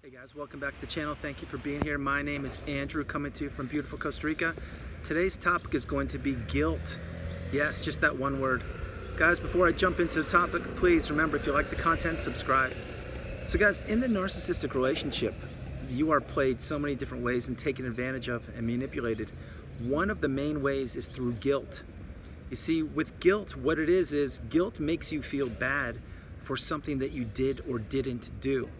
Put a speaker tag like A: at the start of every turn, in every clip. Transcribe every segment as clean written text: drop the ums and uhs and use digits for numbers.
A: Hey guys, welcome back to the channel. Thank you for being here. My name is Andrew, coming to you from beautiful Costa Rica. Today's topic is going to be guilt. Yes, just that one word. Guys, before I jump into the topic, please remember, if you like the content, subscribe. So guys, in the narcissistic relationship, you are played so many different ways and taken advantage of and manipulated. One of the main ways is through guilt. You see, with guilt, what it is guilt makes you feel bad for something that you did or didn't do.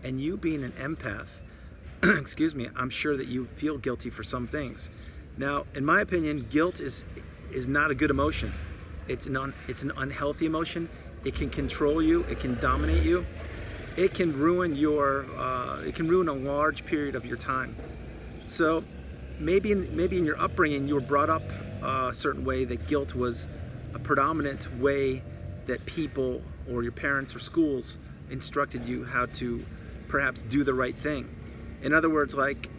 A: And you being an empath, excuse me, I'm sure that you feel guilty for some things. Now, in my opinion, guilt is not a good emotion. It's an unhealthy emotion. It can control you. It can dominate you. It can ruin a large period of your time. So maybe in your upbringing, you were brought up a certain way that guilt was a predominant way that people or your parents or schools instructed you how to perhaps do the right thing. In other words, like,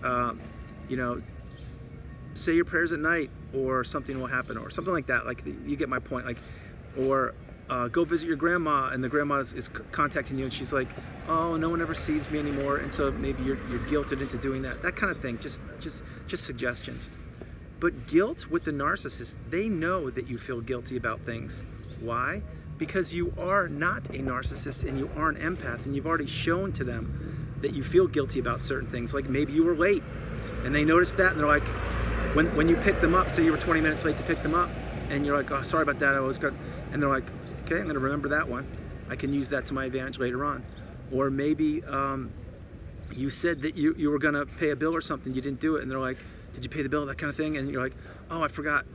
A: say your prayers at night or something will happen or something like that. Like, you get my point. Like, or go visit your grandma and the grandma is contacting you and she's like, oh, no one ever sees me anymore. And so maybe you're guilted into doing that. That kind of thing, just suggestions. But guilt with the narcissist, they know that you feel guilty about things. Why? Because you are not a narcissist and you are an empath, and you've already shown to them that you feel guilty about certain things. Like maybe you were late and they noticed that and they're like, when you pick them up, say you were 20 minutes late to pick them up and you're like, oh, sorry about that, I was good. And they're like, okay, I'm gonna remember that one. I can use that to my advantage later on. Or maybe you said that you were gonna pay a bill or something, you didn't do it, and they're like, did you pay the bill, that kind of thing? And you're like, oh, I forgot.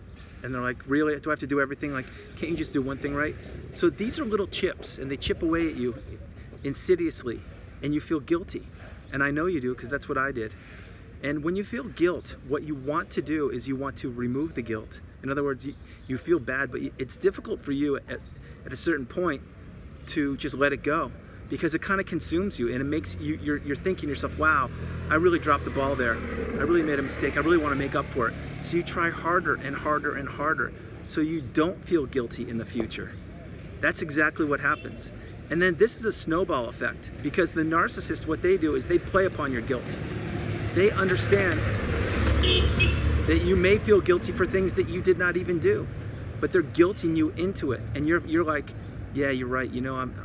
A: And they're like, really? Do I have to do everything? Like, can't you just do one thing right? So these are little chips, and they chip away at you insidiously, and you feel guilty. And I know you do, because that's what I did. And when you feel guilt, what you want to do is you want to remove the guilt. In other words, you feel bad, but it's difficult for you at a certain point to just let it go, because it kind of consumes you, and it makes you're thinking to yourself, wow, I really dropped the ball there. I really made a mistake. I really want to make up for it. So you try harder and harder and harder so you don't feel guilty in the future. That's exactly what happens. And then this is a snowball effect, because the narcissist, what they do is they play upon your guilt. They understand that you may feel guilty for things that you did not even do, but they're guilting you into it. And you're like, yeah, you're right,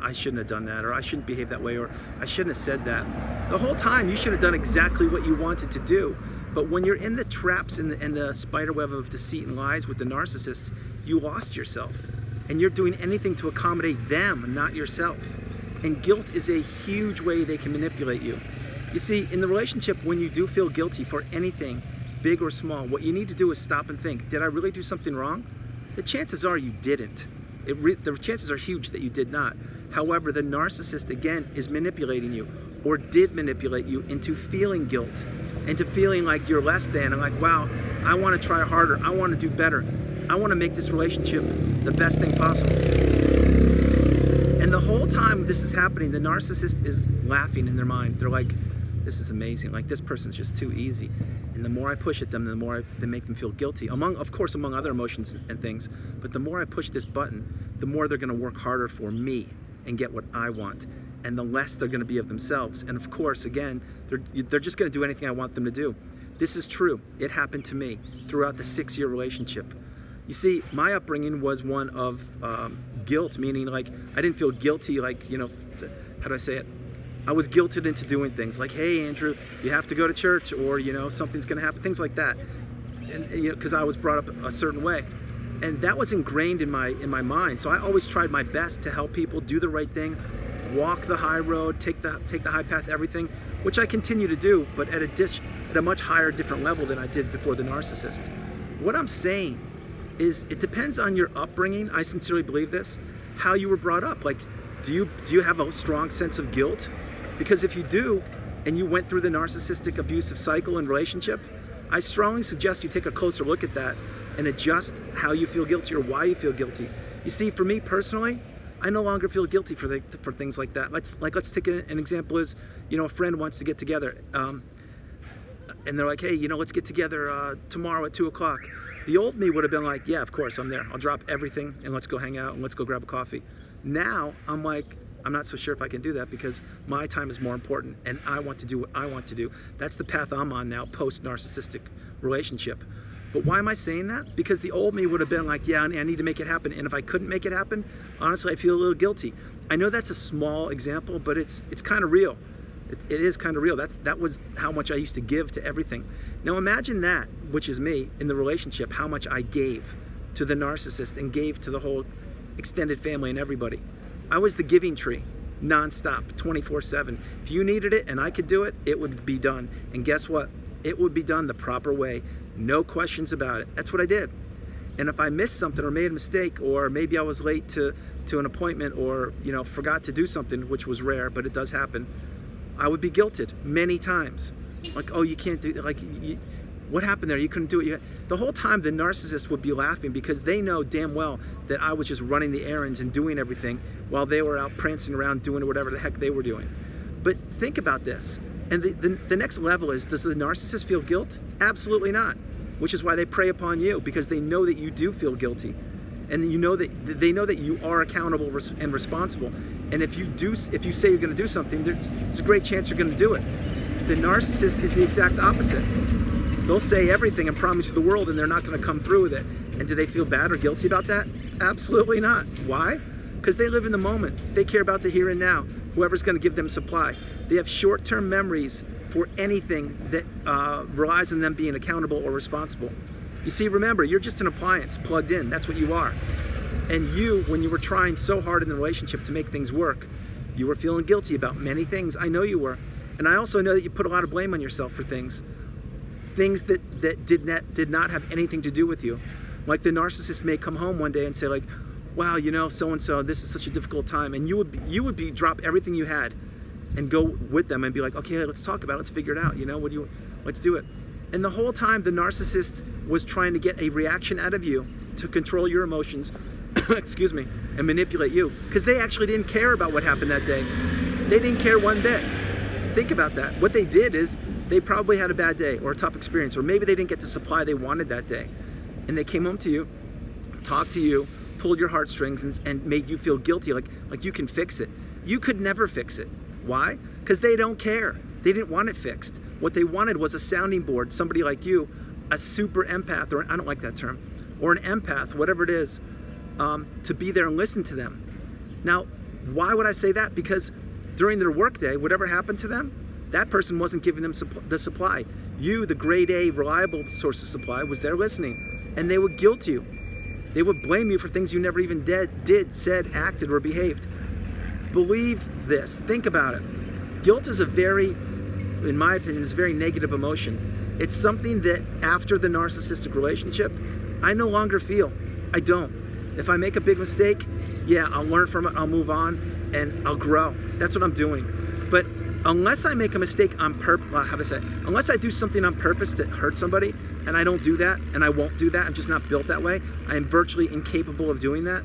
A: I shouldn't have done that, or I shouldn't behave that way, or I shouldn't have said that. The whole time you should have done exactly what you wanted to do. But when you're in the traps and the spider web of deceit and lies with the narcissist, you lost yourself. And you're doing anything to accommodate them, not yourself. And guilt is a huge way they can manipulate you. You see, in the relationship, when you do feel guilty for anything, big or small, what you need to do is stop and think, did I really do something wrong? The chances are you didn't. The chances are huge that you did not. However, the narcissist, again, is manipulating you, or did manipulate you into feeling guilt, into feeling like you're less than, and like, wow, I want to try harder, I want to do better, I want to make this relationship the best thing possible. And the whole time this is happening, the narcissist is laughing in their mind. They're like, this is amazing, like this person's just too easy. And the more I push at them, the more they make them feel guilty, of course, among other emotions and things. But the more I push this button, the more they're going to work harder for me and get what I want, and the less they're going to be of themselves. And of course, again, they're just going to do anything I want them to do. This is true. It happened to me throughout the 6-year relationship. You see, my upbringing was one of guilt, meaning like I didn't feel guilty, like, how do I say it? I was guilted into doing things like, hey, Andrew, you have to go to church, or, something's going to happen, things like that. And, because I was brought up a certain way. And that was ingrained in my mind. So I always tried my best to help people do the right thing, walk the high road, take the high path, everything, which I continue to do, but at a much higher, different level than I did before the narcissist. What I'm saying is, it depends on your upbringing. I sincerely believe this, how you were brought up. Like, do you have a strong sense of guilt? Because if you do, and you went through the narcissistic abusive cycle and relationship, I strongly suggest you take a closer look at that and adjust how you feel guilty or why you feel guilty. You see, for me personally, I no longer feel guilty for things like that. Let's take an example is, a friend wants to get together, and they're like, hey, let's get together tomorrow at 2 o'clock. The old me would have been like, yeah, of course, I'm there. I'll drop everything and let's go hang out and let's go grab a coffee. Now, I'm like, I'm not so sure if I can do that because my time is more important and I want to do what I want to do. That's the path I'm on now, post-narcissistic relationship. But why am I saying that? Because the old me would have been like, yeah, I need to make it happen. And if I couldn't make it happen, honestly, I feel a little guilty. I know that's a small example, but it's kind of real. It is kind of real. That was how much I used to give to everything. Now imagine that, which is me, in the relationship, how much I gave to the narcissist and gave to the whole extended family and everybody. I was the giving tree, nonstop, 24/7. If you needed it and I could do it, it would be done. And guess what? It would be done the proper way. No questions about it. That's what I did. And if I missed something or made a mistake, or maybe I was late to an appointment, or forgot to do something, which was rare, but it does happen, I would be guilted many times. Like, oh, you can't do, like, what happened there? You couldn't do it. The whole time the narcissist would be laughing because they know damn well that I was just running the errands and doing everything while they were out prancing around doing whatever the heck they were doing. But think about this. And the next level is, does the narcissist feel guilt? Absolutely not. Which is why they prey upon you, because they know that you do feel guilty. And they know that you are accountable and responsible. And if you say you're going to do something, there's a great chance you're going to do it. The narcissist is the exact opposite. They'll say everything and promise you the world, and they're not going to come through with it. And do they feel bad or guilty about that? Absolutely not. Why? Because they live in the moment. They care about the here and now. Whoever's going to give them supply. They have short-term memories for anything that relies on them being accountable or responsible. You see, remember, you're just an appliance plugged in. That's what you are. And you, when you were trying so hard in the relationship to make things work, you were feeling guilty about many things. I know you were. And I also know that you put a lot of blame on yourself for things that did not have anything to do with you. Like the narcissist may come home one day and say like, wow, so-and-so, this is such a difficult time. And you would drop everything you had and go with them and be like, okay, let's talk about it, let's figure it out, let's do it. And the whole time the narcissist was trying to get a reaction out of you to control your emotions, excuse me, and manipulate you. Because they actually didn't care about what happened that day. They didn't care one bit. Think about that. What they did is they probably had a bad day or a tough experience, or maybe they didn't get the supply they wanted that day. And they came home to you, talked to you, pulled your heartstrings and made you feel guilty, like you can fix it. You could never fix it. Why? Because they don't care. They didn't want it fixed. What they wanted was a sounding board, somebody like you, a super empath, or I don't like that term, or an empath, whatever it is, to be there and listen to them. Now, why would I say that? Because during their workday, whatever happened to them, that person wasn't giving them the supply. You, the grade A, reliable source of supply, was there listening, and they would guilt you. They would blame you for things you never even did, said, acted, or behaved. Believe this. Think about it. Guilt is in my opinion, is a very negative emotion. It's something that after the narcissistic relationship, I no longer feel. I don't. If I make a big mistake, yeah, I'll learn from it, I'll move on, and I'll grow. That's what I'm doing. But unless I make a mistake on purpose, unless I do something on purpose to hurt somebody, and I don't do that, and I won't do that, I'm just not built that way, I am virtually incapable of doing that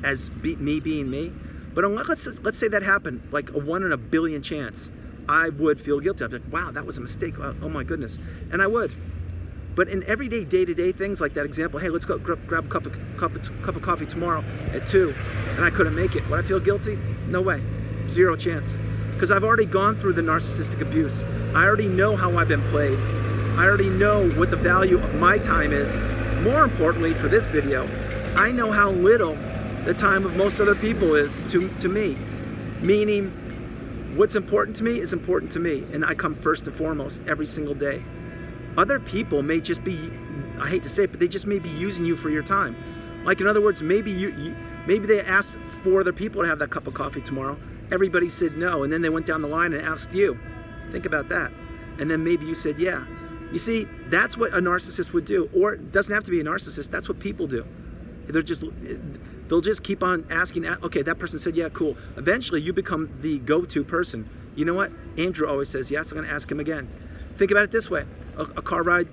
A: as me being me. But let's say that happened, like a 1 in a billion chance, I would feel guilty. I'd be like, wow, that was a mistake. Oh my goodness. And I would. But in everyday, day-to-day things like that example, hey, let's go grab a cup of coffee tomorrow at 2, and I couldn't make it. Would I feel guilty? No way. 0 chance. Because I've already gone through the narcissistic abuse. I already know how I've been played. I already know what the value of my time is. More importantly, for this video, I know how little the time of most other people is to me. Meaning, what's important to me is important to me, and I come first and foremost every single day. Other people may just be, I hate to say it, but they just may be using you for your time. Like in other words, maybe maybe they asked 4 other people to have that cup of coffee tomorrow. Everybody said no, and then they went down the line and asked you. Think about that. And then maybe you said yeah. You see, that's what a narcissist would do. Or it doesn't have to be a narcissist, that's what people do. They'll just keep on asking, okay, that person said yeah, cool. Eventually you become the go-to person. You know what? Andrew always says yes, I'm gonna ask him again. Think about it this way, a car ride,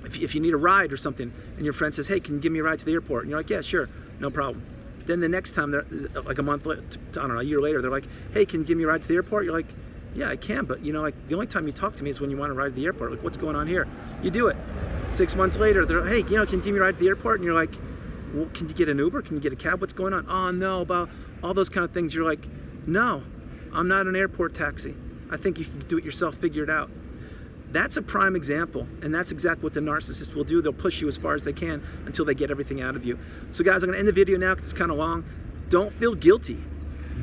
A: if you need a ride or something, and your friend says, hey, can you give me a ride to the airport? And you're like, yeah, sure, no problem. Then the next time, they're like a month later, I don't know, a year later, they're like, hey, can you give me a ride to the airport? You're like, yeah, I can, but like the only time you talk to me is when you want to ride to the airport. Like, what's going on here? You do it. 6 months later, they're like, hey, can you give me a ride to the airport? And you're like, well, can you get an Uber? Can you get a cab? What's going on? Oh no, all those kind of things. You're like, no, I'm not an airport taxi. I think you can do it yourself, figure it out. That's a prime example, and that's exactly what the narcissist will do. They'll push you as far as they can until they get everything out of you. So guys, I'm gonna end the video now because it's kind of long. Don't feel guilty.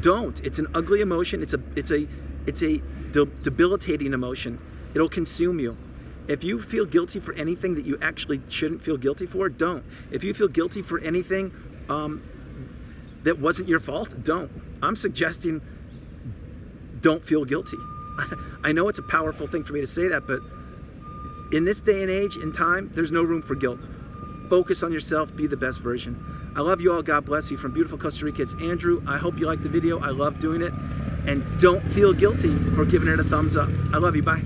A: Don't. It's an ugly emotion. It's a debilitating emotion. It'll consume you. If you feel guilty for anything that you actually shouldn't feel guilty for, don't. If you feel guilty for anything that wasn't your fault, don't. I'm suggesting don't feel guilty. I know it's a powerful thing for me to say that, but in this day and age, in time, there's no room for guilt. Focus on yourself, be the best version. I love you all, God bless you. From beautiful Costa Rica, it's Andrew. I hope you liked the video. I love doing it. And don't feel guilty for giving it a thumbs up. I love you, bye.